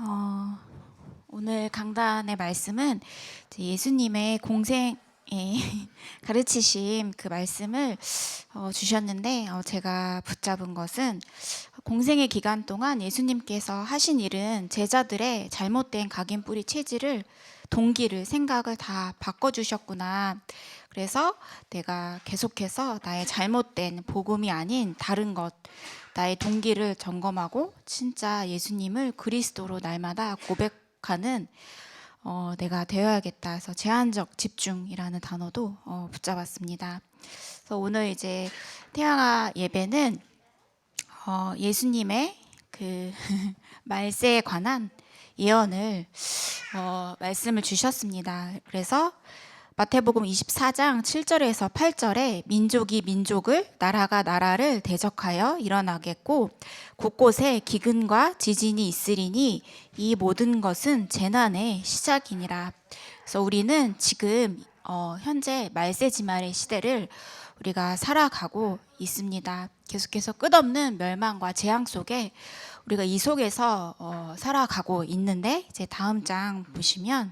어, 오늘 강단의 말씀은 이제 예수님의 공생에 가르치신 그 말씀을 주셨는데, 제가 붙잡은 것은 공생의 기간 동안 예수님께서 하신 일은 제자들의 잘못된 각인 뿌리 체질을, 동기를, 생각을 다 바꿔주셨구나. 그래서 내가 계속해서 나의 잘못된 복음이 아닌 다른 것, 나의 동기를 점검하고 진짜 예수님을 그리스도로 날마다 고백하는 내가 되어야겠다 해서 제한적 집중이라는 단어도 붙잡았습니다. 그래서 오늘 이제 태양아 예배는 예수님의 그 말세에 관한 예언을 말씀을 주셨습니다. 그래서 마태복음 24장 7절에서 8절에 민족이 민족을, 나라가 나라를 대적하여 일어나겠고 곳곳에 기근과 지진이 있으리니 이 모든 것은 재난의 시작이니라. 그래서 우리는 지금 현재 말세지말의 시대를 우리가 살아가고 있습니다. 계속해서 끝없는 멸망과 재앙 속에 우리가 이 속에서 살아가고 있는데, 이제 다음 장 보시면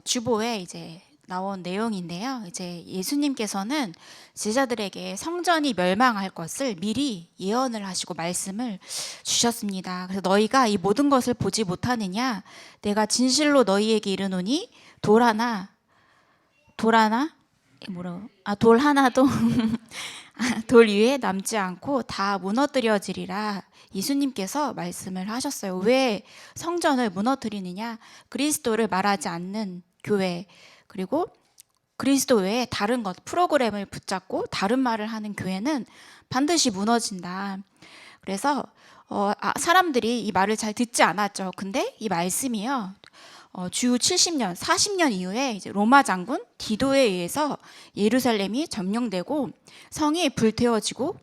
주보에 이제 나온 내용인데요. 이제 예수님께서는 제자들에게 성전이 멸망할 것을 미리 예언을 하시고 말씀을 주셨습니다. 그래서 너희가 이 모든 것을 보지 못하느냐? 내가 진실로 너희에게 이르노니 돌 하나도 돌 위에 남지 않고 다 무너뜨려지리라. 예수님께서 말씀을 하셨어요. 왜 성전을 무너뜨리느냐? 그리스도를 말하지 않는 교회, 그리고 그리스도 외에 다른 것, 프로그램을 붙잡고 다른 말을 하는 교회는 반드시 무너진다. 그래서 사람들이 이 말을 잘 듣지 않았죠. 근데 이 말씀이요, 주 70년, 40년 이후에 이제 로마 장군 디도에 의해서 예루살렘이 점령되고 성이 불태워지고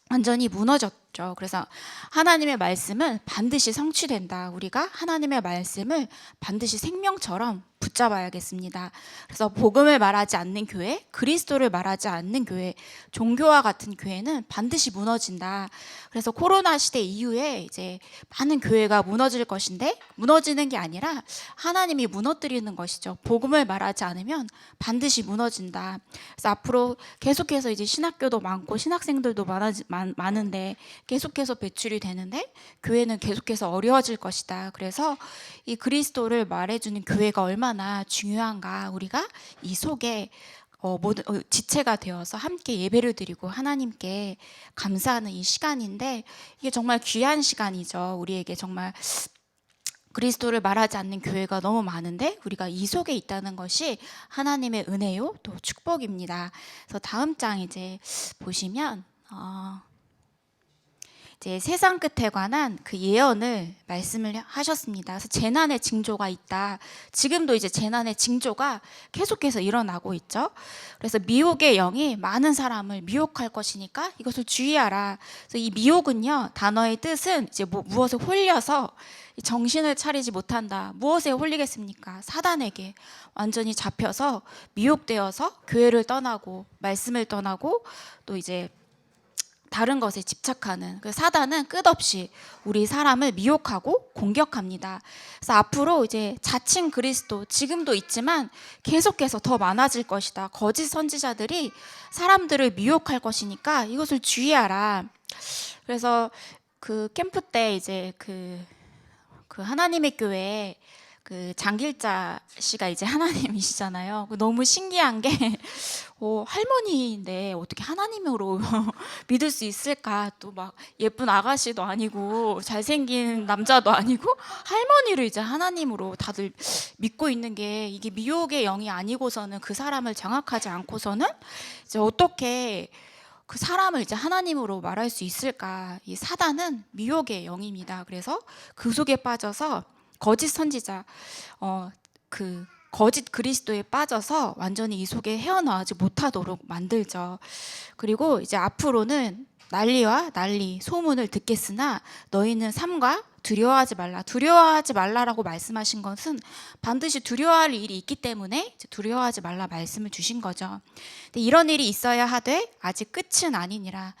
완전히 무너졌죠. 그래서 하나님의 말씀은 반드시 성취된다. 우리가 하나님의 말씀을 반드시 생명처럼 붙잡아야겠습니다. 그래서 복음을 말하지 않는 교회, 그리스도를 말하지 않는 교회, 종교와 같은 교회는 반드시 무너진다. 그래서 코로나 시대 이후에 이제 많은 교회가 무너질 것인데, 무너지는 게 아니라 하나님이 무너뜨리는 것이죠. 복음을 말하지 않으면 반드시 무너진다. 그래서 앞으로 계속해서 이제 신학교도 많고 신학생들도 많은데 계속해서 배출이 되는데 교회는 계속해서 어려워질 것이다. 그래서 이 그리스도를 말해주는 교회가 얼마나 중요한가, 우리가 이 속에 모든 지체가 되어서 함께 예배를 드리고 하나님께 감사하는 이 시간인데, 이게 정말 귀한 시간이죠. 우리에게 정말 그리스도를 말하지 않는 교회가 너무 많은데 우리가 이 속에 있다는 것이 하나님의 은혜요, 또 축복입니다. 그래서 다음 장 이제 보시면 이제 세상 끝에 관한 그 예언을 말씀을 하셨습니다. 그래서 재난의 징조가 있다. 지금도 이제 재난의 징조가 계속해서 일어나고 있죠. 그래서 미혹의 영이 많은 사람을 미혹할 것이니까 이것을 주의하라. 그래서 이 미혹은요, 단어의 뜻은 이제 무엇에 홀려서 정신을 차리지 못한다. 무엇에 홀리겠습니까? 사단에게 완전히 잡혀서 미혹되어서 교회를 떠나고 말씀을 떠나고 또 이제 다른 것에 집착하는 그 사단은 끝없이 우리 사람을 미혹하고 공격합니다. 그래서 앞으로 이제 자칭 그리스도, 지금도 있지만 계속해서 더 많아질 것이다. 거짓 선지자들이 사람들을 미혹할 것이니까 이것을 주의하라. 그래서 그 캠프 때 이제 그 하나님의 교회 그 장길자 씨가 이제 하나님이시잖아요. 너무 신기한 게 할머니인데 어떻게 하나님으로 믿을 수 있을까? 또 막 예쁜 아가씨도 아니고 잘생긴 남자도 아니고 할머니를 이제 하나님으로 다들 믿고 있는 게, 이게 미혹의 영이 아니고서는 그 사람을 장악하지 않고서는 이제 어떻게 그 사람을 이제 하나님으로 말할 수 있을까? 이 사단은 미혹의 영입니다. 그래서 그 속에 빠져서 거짓 선지자, 그 거짓 그리스도에 빠져서 완전히 이 속에 헤어나오지 못하도록 만들죠. 그리고 이제 앞으로는 난리와 난리, 소문을 듣겠으나 너희는 삼가 두려워하지 말라. 두려워하지 말라라고 말씀하신 것은 반드시 두려워할 일이 있기 때문에 두려워하지 말라 말씀을 주신 거죠. 근데 이런 일이 있어야 하되 아직 끝은 아니니라.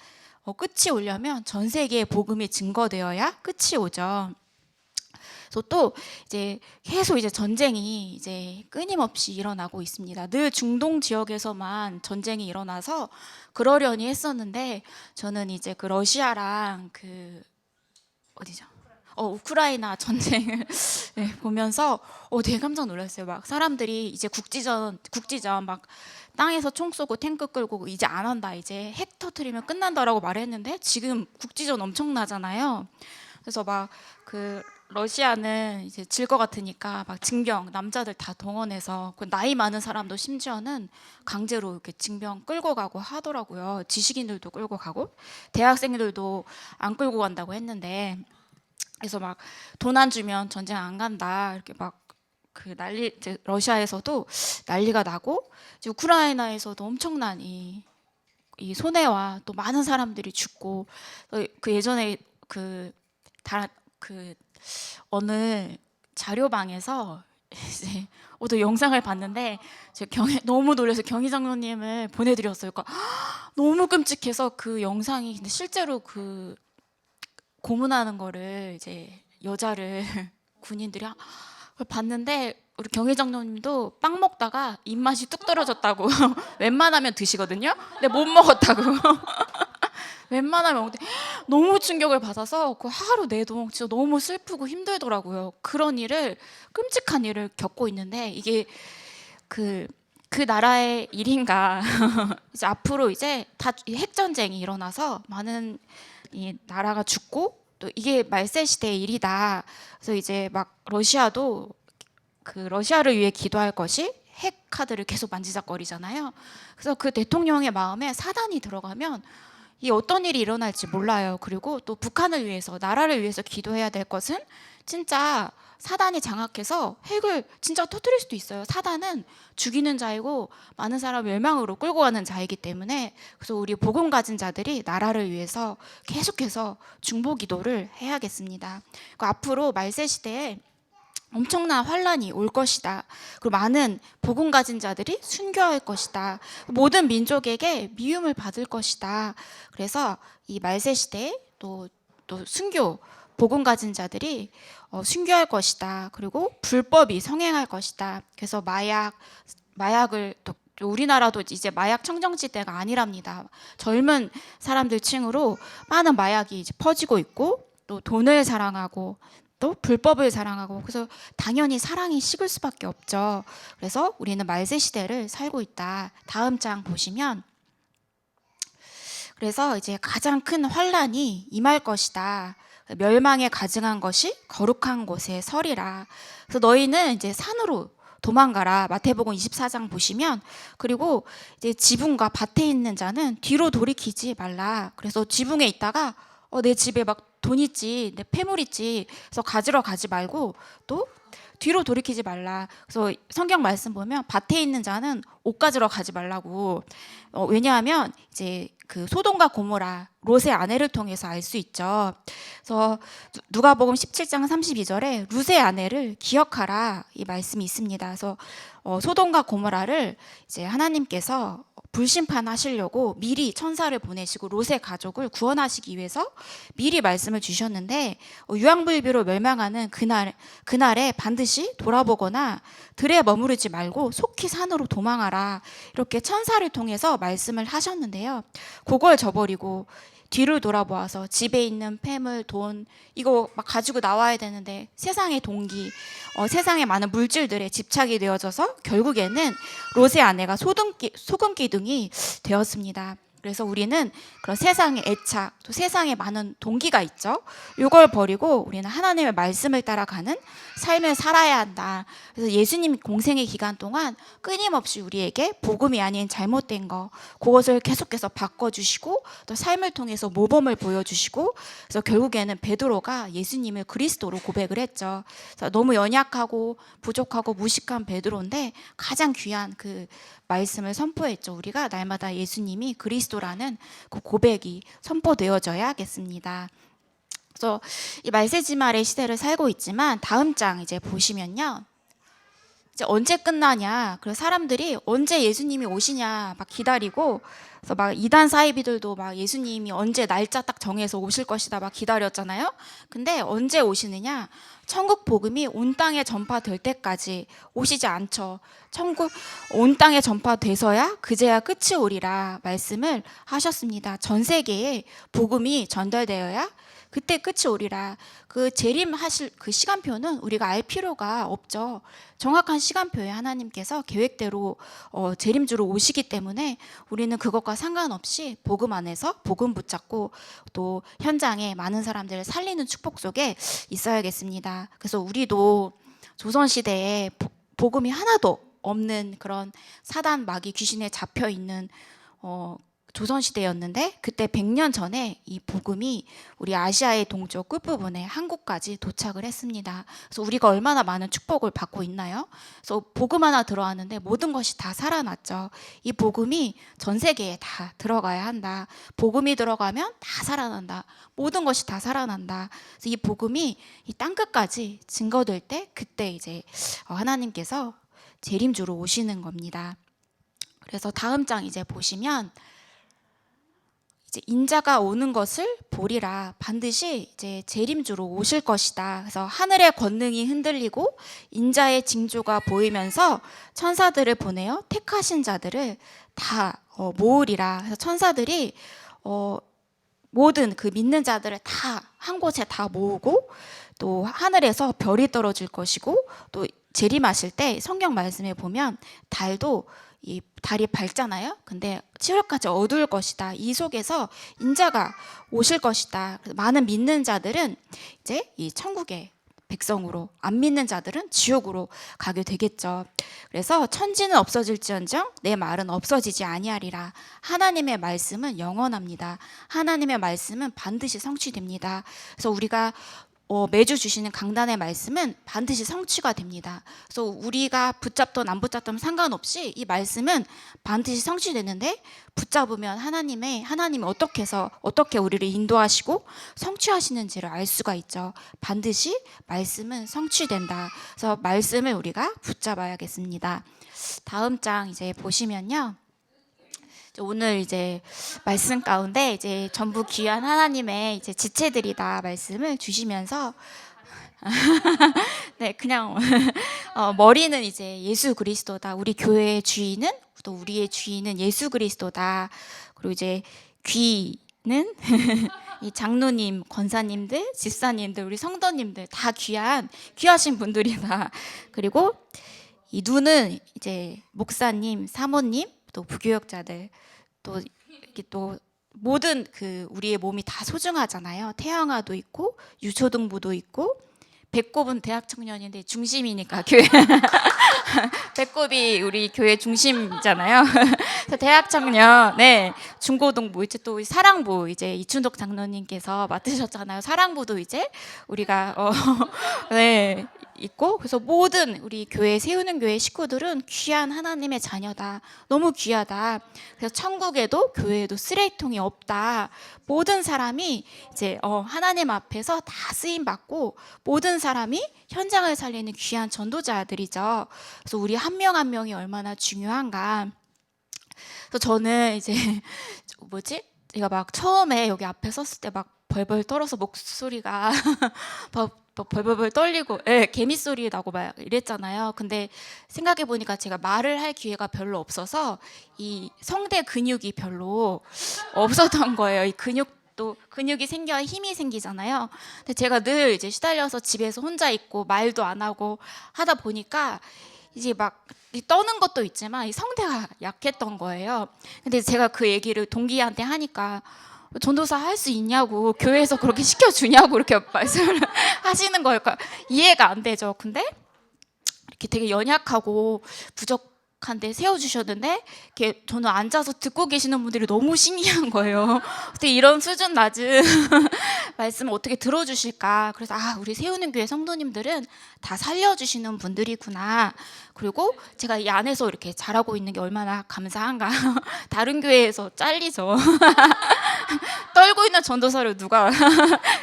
끝이 오려면 전 세계에 복음이 증거되어야 끝이 오죠. 그래서 또 이제 계속 이제 전쟁이 이제 끊임없이 일어나고 있습니다. 늘 중동 지역에서만 전쟁이 일어나서 그러려니 했었는데, 저는 이제 그 러시아랑 그 어디죠? 우크라이나 전쟁을 네, 보면서 되게 깜짝 놀랐어요. 막 사람들이 이제 국지전 막 땅에서 총 쏘고 탱크 끌고 이제 안 한다, 이제 핵 터트리면 끝난다라고 말했는데 지금 국지전 엄청나잖아요. 그래서 막 그 러시아는 이제 질 것 같으니까 막 징병 남자들 다 동원해서 그 나이 많은 사람도 심지어는 강제로 이렇게 징병 끌고 가고 하더라고요. 지식인들도 끌고 가고 대학생들도 안 끌고 간다고 했는데, 그래서 막 돈 안 주면 전쟁 안 간다 이렇게 막 그 난리, 이제 러시아에서도 난리가 나고 이제 우크라이나에서도 엄청난 이 손해와 또 많은 사람들이 죽고, 그 예전에 그 어느 자료방에서 이제 또 영상을 봤는데 제가 너무 놀라서 경희 장로님을 보내드렸어요. 그러니까 너무 끔찍해서 그 영상이, 근데 실제로 그 고문하는 거를 이제 여자를 군인들이 봤는데, 우리 경희 장로님도 빵 먹다가 입맛이 뚝 떨어졌다고 웬만하면 드시거든요. 근데 못 먹었다고. 웬만하면 먹는데 너무 충격을 받아서 그 하루 내동 진짜 너무 슬프고 힘들더라고요. 그런 일을, 끔찍한 일을 겪고 있는데 이게 그 나라의 일인가. 이제 앞으로 이제 다 핵전쟁이 일어나서 많은 이 나라가 죽고 또 이게 말세 시대의 일이다. 그래서 이제 막 러시아도 그 러시아를 위해 기도할 것이 핵 카드를 계속 만지작거리잖아요. 그래서 그 대통령의 마음에 사단이 들어가면 이 어떤 일이 일어날지 몰라요. 그리고 또 북한을 위해서, 나라를 위해서 기도해야 될 것은 진짜 사단이 장악해서 핵을 진짜 터뜨릴 수도 있어요. 사단은 죽이는 자이고 많은 사람 멸망으로 끌고 가는 자이기 때문에, 그래서 우리 복음 가진 자들이 나라를 위해서 계속해서 중보 기도를 해야겠습니다. 앞으로 말세 시대에 엄청난 환란이 올 것이다. 그리고 많은 복음 가진 자들이 순교할 것이다. 모든 민족에게 미움을 받을 것이다. 그래서 이 말세 시대에 또 순교, 복음 가진 자들이 순교할 것이다. 그리고 불법이 성행할 것이다. 그래서 마약을 또 우리나라도 이제 마약 청정지대가 아니랍니다. 젊은 사람들 층으로 많은 마약이 이제 퍼지고 있고, 또 돈을 사랑하고 또 불법을 사랑하고, 그래서 당연히 사랑이 식을 수밖에 없죠. 그래서 우리는 말세 시대를 살고 있다. 다음 장 보시면, 그래서 이제 가장 큰 환란이 임할 것이다. 멸망에 가증한 것이 거룩한 곳에 서리라. 그래서 너희는 이제 산으로 도망가라. 마태복음 24장 보시면, 그리고 이제 지붕과 밭에 있는 자는 뒤로 돌이키지 말라. 그래서 지붕에 있다가 내 집에 막 돈 있지, 내 폐물 있지, 그래서 가지러 가지 말고 또 뒤로 돌이키지 말라. 그래서 성경 말씀 보면 밭에 있는 자는 옷 가지러 가지 말라고. 왜냐하면 이제 그 소돔과 고모라, 롯의 아내를 통해서 알 수 있죠. 그래서 누가복음 17장 32절에 롯의 아내를 기억하라, 이 말씀이 있습니다. 그래서 소돔과 고모라를 이제 하나님께서 불심판하시려고 미리 천사를 보내시고 롯의 가족을 구원하시기 위해서 미리 말씀을 주셨는데, 유황불비로 멸망하는 그날에 반드시 돌아보거나 들에 머무르지 말고 속히 산으로 도망하라, 이렇게 천사를 통해서 말씀을 하셨는데요. 그걸 저버리고 뒤를 돌아보아서 집에 있는 폐물, 돈 이거 막 가지고 나와야 되는데 세상의 동기, 세상의 많은 물질들에 집착이 되어져서 결국에는 롯의 아내가 소금 기둥이 되었습니다. 그래서 우리는 그런 세상의 애착, 또 세상에 많은 동기가 있죠. 이걸 버리고 우리는 하나님의 말씀을 따라가는 삶을 살아야 한다. 그래서 예수님 공생의 기간 동안 끊임없이 우리에게 복음이 아닌 잘못된 거, 그것을 계속해서 바꿔주시고 또 삶을 통해서 모범을 보여주시고, 그래서 결국에는 베드로가 예수님을 그리스도로 고백을 했죠. 그래서 너무 연약하고 부족하고 무식한 베드로인데 가장 귀한 그 말씀을 선포했죠. 우리가 날마다 예수님이 그리스도라는 그 고백이 선포되어져야겠습니다. 그래서 이 말세지말의 시대를 살고 있지만 다음 장 이제 보시면요. 이제 언제 끝나냐. 그래서 사람들이 언제 예수님이 오시냐 막 기다리고, 그래서 막 이단 사이비들도 막 예수님이 언제 날짜 딱 정해서 오실 것이다 막 기다렸잖아요. 근데 언제 오시느냐? 천국 복음이 온 땅에 전파될 때까지 오시지 않죠. 천국 온 땅에 전파돼서야 그제야 끝이 오리라 말씀을 하셨습니다. 전 세계에 복음이 전달되어야 그때 끝이 오리라. 그 재림하실 그 시간표는 우리가 알 필요가 없죠. 정확한 시간표에 하나님께서 계획대로 재림주로 오시기 때문에 우리는 그것과 상관없이 복음 안에서 복음 붙잡고 또 현장에 많은 사람들을 살리는 축복 속에 있어야겠습니다. 그래서 우리도 조선시대에 복음이 하나도 없는 그런 사단 마귀 귀신에 잡혀 있는 조선시대였는데, 그때 100년 전에 이 복음이 우리 아시아의 동쪽 끝부분에 한국까지 도착을 했습니다. 그래서 우리가 얼마나 많은 축복을 받고 있나요? 그래서 복음 하나 들어왔는데 모든 것이 다 살아났죠. 이 복음이 전 세계에 다 들어가야 한다. 복음이 들어가면 다 살아난다. 모든 것이 다 살아난다. 그래서 이 복음이 이 땅끝까지 증거될 때 그때 이제 하나님께서 재림주로 오시는 겁니다. 그래서 다음 장 이제 보시면 이제 인자가 오는 것을 보리라. 반드시 이제 재림주로 오실 것이다. 그래서 하늘의 권능이 흔들리고 인자의 징조가 보이면서 천사들을 보내어 택하신 자들을 다 모으리라. 그래서 천사들이 모든 그 믿는 자들을 다 한 곳에 다 모으고, 또 하늘에서 별이 떨어질 것이고, 또 재림하실 때 성경 말씀에 보면 달도 이 달이 밝잖아요. 근데 7월까지 어두울 것이다. 이 속에서 인자가 오실 것이다. 그래서 많은 믿는 자들은 이제 이 천국의 백성으로, 안 믿는 자들은 지옥으로 가게 되겠죠. 그래서 천지는 없어질지언정 내 말은 없어지지 아니하리라. 하나님의 말씀은 영원합니다. 하나님의 말씀은 반드시 성취됩니다. 그래서 우리가 매주 주시는 강단의 말씀은 반드시 성취가 됩니다. 그래서 우리가 붙잡던 안 붙잡던 상관없이 이 말씀은 반드시 성취되는데, 붙잡으면 하나님이 어떻게 우리를 인도하시고 성취하시는지를 알 수가 있죠. 반드시 말씀은 성취된다. 그래서 말씀을 우리가 붙잡아야겠습니다. 다음 장 이제 보시면요. 오늘 이제 말씀 가운데 이제 전부 귀한 하나님의 이제 지체들이다 말씀을 주시면서 네, 그냥 머리는 이제 예수 그리스도다. 우리 교회의 주인은, 또 우리의 주인은 예수 그리스도다. 그리고 이제 귀는 이 장로님, 권사님들, 집사님들, 우리 성도님들 다 귀하신 분들이다. 그리고 이 눈은 이제 목사님, 사모님, 또 부교역자들, 또 이렇게 또 모든 그 우리의 몸이 다 소중하잖아요. 태양아도 있고 유초등부도 있고, 배꼽은 대학 청년인데 중심이니까 교회 배꼽이 우리 교회 중심이잖아요. 그래서 대학 청년, 네, 중고등부, 이제 또 사랑부 이제 이춘덕 장로님께서 맡으셨잖아요. 사랑부도 이제 우리가 네, 있고, 그래서 모든 우리 교회 세우는 교회 식구들은 귀한 하나님의 자녀다. 너무 귀하다. 그래서 천국에도 교회에도 쓰레기통이 없다. 모든 사람이 이제 하나님 앞에서 다 쓰임 받고 모든 사람이 현장을 살리는 귀한 전도자들이죠. 그래서 우리 한 명 한 명이 얼마나 중요한가. 그래서 저는 이제 제가 막 처음에 여기 앞에 섰을 때 막 벌벌 떨어서 목소리가 벌벌 떨리고, 개미 소리 나고 막 이랬잖아요. 근데 생각해 보니까 제가 말을 할 기회가 별로 없어서 이 성대 근육이 별로 없었던 거예요. 이 근육이 생겨야 힘이 생기잖아요. 근데 제가 늘 이제 시달려서 집에서 혼자 있고 말도 안 하고 하다 보니까 이제 막 떠는 것도 있지만 이 성대가 약했던 거예요. 근데 제가 그 얘기를 동기한테 하니까 전도사 할 수 있냐고, 교회에서 그렇게 시켜주냐고 이렇게 말씀을 하시는 거예요. 이해가 안 되죠. 근데 이렇게 되게 연약하고 한데 세워주셨는데 저는 앉아서 듣고 계시는 분들이 너무 신기한 거예요. 어떻게 이런 수준 낮은 말씀을 어떻게 들어주실까. 그래서 우리 세우는 교회 성도님들은 다 살려주시는 분들이구나. 그리고 제가 이 안에서 이렇게 잘하고 있는 게 얼마나 감사한가. 다른 교회에서 잘리죠. 떨고 있는 전도서를 누가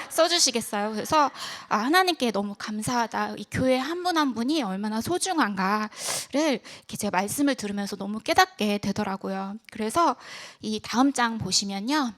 써주시겠어요. 그래서 하나님께 너무 감사하다. 이 교회 한 분 한 분이 얼마나 소중한가를 이렇게 제 말씀을 들으면서 너무 깨닫게 되더라고요. 그래서 이 다음 장 보시면요.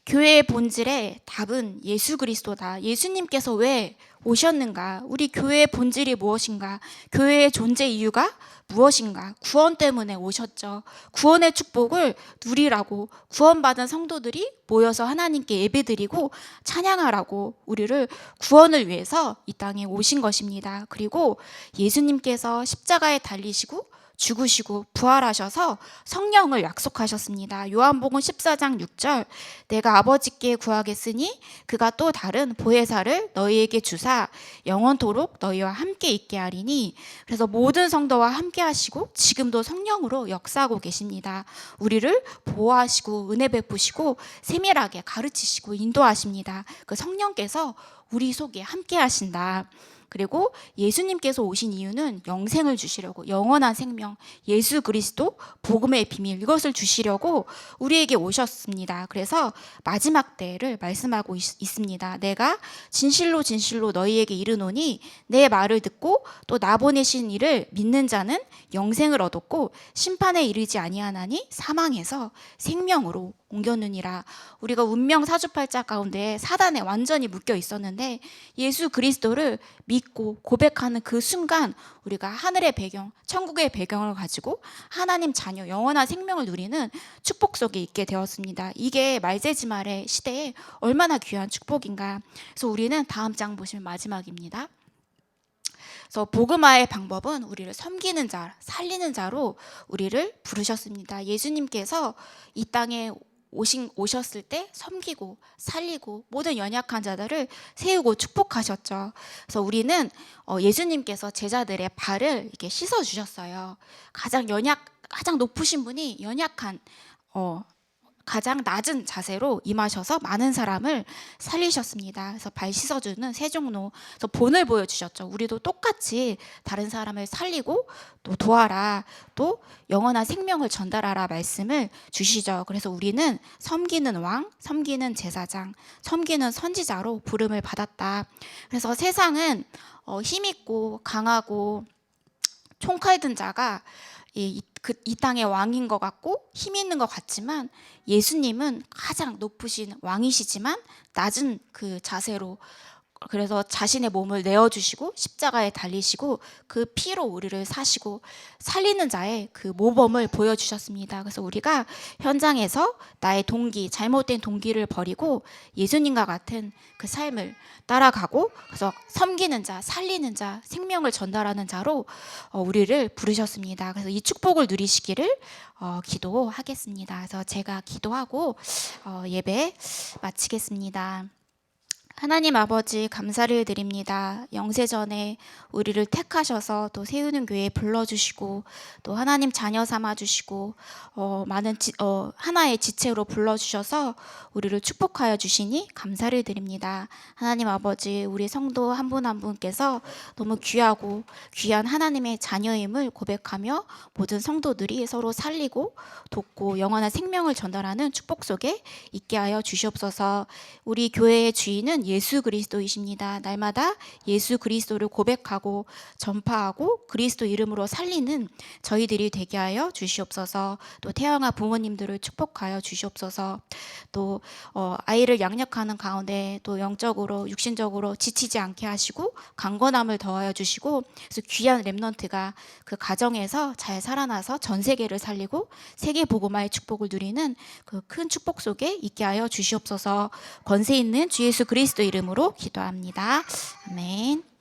교회의 본질의 답은 예수 그리스도다. 예수님께서 왜 오셨는가? 우리 교회의 본질이 무엇인가? 교회의 존재 이유가 무엇인가? 구원 때문에 오셨죠. 구원의 축복을 누리라고 구원받은 성도들이 모여서 하나님께 예배드리고 찬양하라고 우리를 구원을 위해서 이 땅에 오신 것입니다. 그리고 예수님께서 십자가에 달리시고 죽으시고 부활하셔서 성령을 약속하셨습니다. 요한복음 14장 6절 내가 아버지께 구하겠으니 그가 또 다른 보혜사를 너희에게 주사 영원토록 너희와 함께 있게 하리니. 그래서 모든 성도와 함께 하시고 지금도 성령으로 역사하고 계십니다. 우리를 보호하시고 은혜 베푸시고 세밀하게 가르치시고 인도하십니다. 그 성령께서 우리 속에 함께 하신다. 그리고 예수님께서 오신 이유는 영생을 주시려고, 영원한 생명, 예수 그리스도 복음의 비밀, 이것을 주시려고 우리에게 오셨습니다. 그래서 마지막 때를 말씀하고 있습니다. 내가 진실로 진실로 너희에게 이르노니 내 말을 듣고 또 나 보내신 이를 믿는 자는 영생을 얻었고 심판에 이르지 아니하나니 사망에서 생명으로 옮겼느니라. 우리가 운명 사주팔자 가운데 사단에 완전히 묶여 있었는데 예수 그리스도를 믿고 고백하는 그 순간 우리가 하늘의 배경, 천국의 배경을 가지고 하나님 자녀, 영원한 생명을 누리는 축복 속에 있게 되었습니다. 이게 말세지말의 시대에 얼마나 귀한 축복인가. 그래서 우리는 다음 장 보시면 마지막입니다. 그래서 복음화의 방법은 우리를 섬기는 자, 살리는 자로 우리를 부르셨습니다. 예수님께서 이 땅에 오셨을 때 섬기고 살리고 모든 연약한 자들을 세우고 축복하셨죠. 그래서 우리는 예수님께서 제자들의 발을 이렇게 씻어 주셨어요. 가장 높으신 분이 연약한 가장 낮은 자세로 임하셔서 많은 사람을 살리셨습니다. 그래서 발 씻어주는 세종로, 그래서 본을 보여주셨죠. 우리도 똑같이 다른 사람을 살리고 또 도와라, 또 영원한 생명을 전달하라 말씀을 주시죠. 그래서 우리는 섬기는 왕, 섬기는 제사장, 섬기는 선지자로 부름을 받았다. 그래서 세상은 힘있고 강하고 총칼 든 자가 이 땅의 왕인 것 같고 힘 있는 것 같지만 예수님은 가장 높으신 왕이시지만 낮은 그 자세로, 그래서 자신의 몸을 내어주시고 십자가에 달리시고 그 피로 우리를 사시고 살리는 자의 그 모범을 보여주셨습니다. 그래서 우리가 현장에서 나의 동기, 잘못된 동기를 버리고 예수님과 같은 그 삶을 따라가고, 그래서 섬기는 자, 살리는 자, 생명을 전달하는 자로 우리를 부르셨습니다. 그래서 이 축복을 누리시기를 기도하겠습니다. 그래서 제가 기도하고 예배 마치겠습니다. 하나님 아버지 감사를 드립니다. 영세전에 우리를 택하셔서 또 세우는 교회에 불러주시고 또 하나님 자녀 삼아주시고 하나의 지체로 불러주셔서 우리를 축복하여 주시니 감사를 드립니다. 하나님 아버지, 우리 성도 한 분 한 분께서 너무 귀하고 귀한 하나님의 자녀임을 고백하며 모든 성도들이 서로 살리고 돕고 영원한 생명을 전달하는 축복 속에 있게 하여 주시옵소서. 우리 교회의 주인은 예수 그리스도이십니다. 날마다 예수 그리스도를 고백하고 전파하고 그리스도 이름으로 살리는 저희들이 되게 하여 주시옵소서. 또 태영아 부모님들을 축복하여 주시옵소서. 또 아이를 양육하는 가운데 또 영적으로 육신적으로 지치지 않게 하시고 강건함을 더하여 주시고, 그래서 귀한 렘넌트가 그 가정에서 잘 살아나서 전 세계를 살리고 세계 복음화의 축복을 누리는 그 큰 축복 속에 있게 하여 주시옵소서. 권세 있는 주 예수 그리스도 이름으로 기도합니다. 아멘.